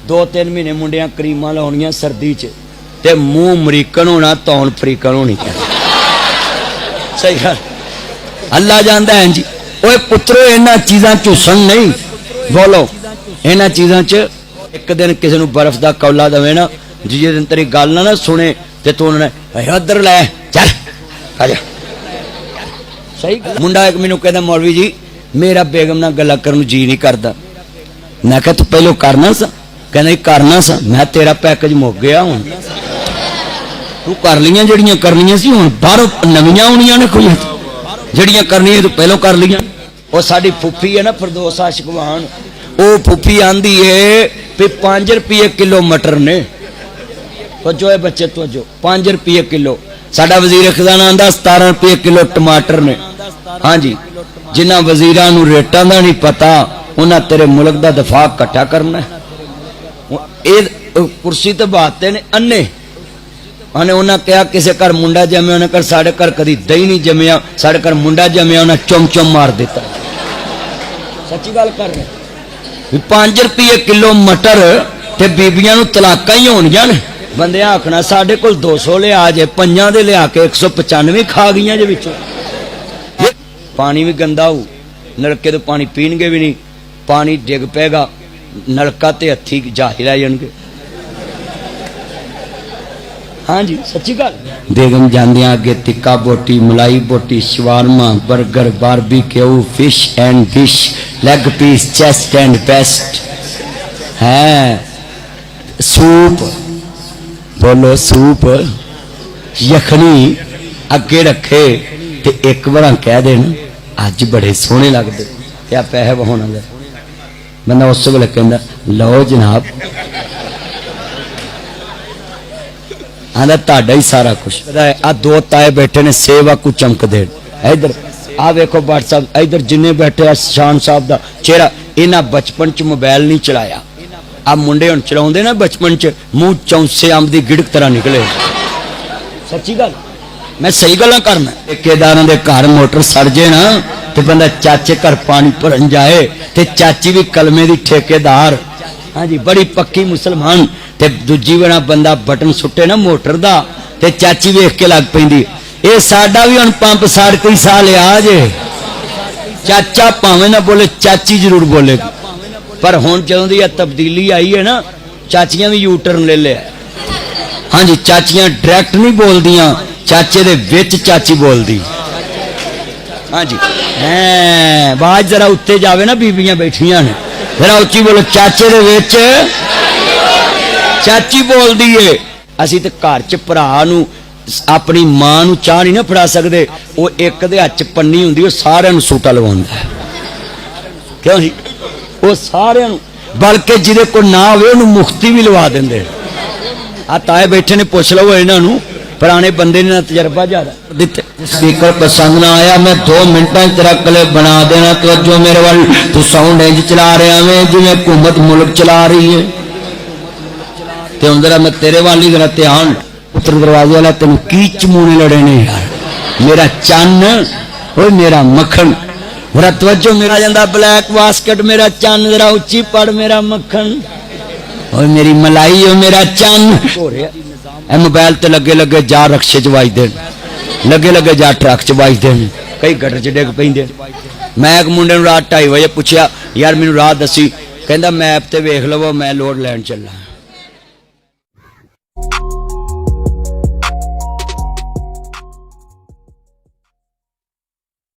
2-3 महीने मुंडिया क्रीमां लाउणियां सर्दी च ते मूँह अमरीकन होना तौन अफ्रीकन होनी सही गल अल्लाह जानदा है जी। ओए पुत्रो इन्हां चीज़ां चूसन नहीं बोलो इन्हां चीज़ां च एक दिन किसी नूं बर्फ का कौला दवे ना जिस दिन तेरी गल ना सुने ते तू उन्होंने उधर लै चल आ जा सही मुंडा एक मैनू कहता मौलवी जी मेरा बेगम नाल गल्लां करन जी नहीं करता। मैं कहा तू पहलो करना सा कहना करना सा मैं तेरा पैकेज मुक गया हुण तू कर लियां जड़ियां करनियां सी हुण बाहरों नवीं आउणियां ने कोई जड़ियां करनियां तू पहलों कर लियां। और साडी फुफी है ना फिरदौस आशिकवान वो फुफी आंदी है भी 5 रुपये किलो मटर ने तो जो है बच्चे तो जो 5 रुपये किलो साडा वजीर खजाना आंदा 17 रुपये किलो टमाटर ने। हाँ जी जिन्हां वजीरां नूं रेटां दा नहीं पता उन्हां तेरे मुल्क दा दफा इकट्ठा करना ये कुर्सी ते बाते ने अन्ने उन्हें उन्हें कहा किसी घर मुंडा जमया उन्हें कर साढ़े घर कभी दही नहीं जमया साढ़े घर मुंडा जमया उन्हें चुम चुम मार दिता। सच्ची गल कर रहे 5 रुपये किलो मटर ते बीबियां नूं तलाकां ही होणियां ने बंदे आखना साढ़े कोल 200 लिया जे 5 दे लिया के 195 खा गईयां जे विचों। पानी भी गंदा हो नलके तो पानी पीणगे भी नहीं पानी डिग पेगा नलका ते हथी जाहि रह जाणगे। हाँ जी सच्ची गल बेगम जांदियां अगे tikka boti malai boti shawarma burger barbecue fish and dish leg piece chest and best है सूप बोलो सूप यखनी अगे रखे ते एक बार कह देन अज बड़े सोहने लगदे क्या पैसे बहाउण वाले बंदा उस वेले कहंदा लो जनाब आंदा ताड़ा ही सारा कुछ आ 2 ताए बैठे ने सेवा को चमक दे इधर आ वेखो भट्ट साहब इधर जिन्ने बैठे शान साहब दा चेहरा इन्हां बचपन च मोबाइल नहीं चलाया आ मुंडे हुण चलाउंदे ना बचपन च मुंह चौंसे अंब दी गिड़क तरह निकले। सच्ची गल मैं सही गल्लां करना ठेकेदारां दे घर मोटर सड़ जे ना ते बंदा चाचे घर पानी भरन जाए ते चाची भी कलमे दी ठेकेदार। हाँ जी बड़ी पक्की मुसलमान ते दूजी बना बंदा बटन सुटे ना मोटर दा ते चाची वेख के लग पैंदी ये साडा भी हुण पंप साड़ कई साल आ जे चाचा भावें ना बोले चाची जरूर बोलेगी पर हुण जदों दी तब्दीली आई है ना चाचियां भी यू टर्न ले लिया। हाँ जी चाचियां डायरैक्ट नहीं बोलदियां चाचे दे विच चाची बोलदी। हाँ जी आवाज जरा उत्ते जावे ना बीबियां बैठियां ने जरा उच्ची बोलो चाचे दे विच चाची बोल दी है। असी तो घर च भरा नूं अपनी मां नूं चाह नहीं ना फड़ा सकते वो एक दे हत्थ च पन्नी हुंदी वो सारिआं नूं सूटा लवाउंदा क्यों जी वो सारिआं नूं बल्कि जिहदे कोल ना होवे उहनूं मुफ्ती भी लवा दिंदे। आ ताए बैठे ने पुछ लवो इन्हां नूं पुराने बंदे ने तजर्बा ज्यादा दिते। स्पीकर पसंद ना आया मैं 2 मिनटां तेरा क्लिप बना देना तो जो मेरे वाल तू साउंड इंज चला रहा है जिवें हुकूमत मुल्क चला रही है ते हुण जरा मैं तेरे वाल ही जरा ध्यान उत्तर दरवाजे वाला तेन की चमूने लड़े ने यार मेरा चन्न ओए मेरा मक्खन जरा तवज्जो मेरा जांदा ब्लैक बास्केट मेरा चन्न जरा उच्ची पड़ मेरा मक्खन ओए मेरी मलाई ओ मेरा चन्न हो रहा मोबाइल ते लगे लगे जा रक्शे च वजदे लगे लगे जा ट्रक च वजदे कई गटर च डिग पैंदे। मैं एक मुंडे नूं रात 2:30 बजे पूछया यार मैनूं राह दसी कहंदा मैप ते वेख लवो मैं लोड लैण चला।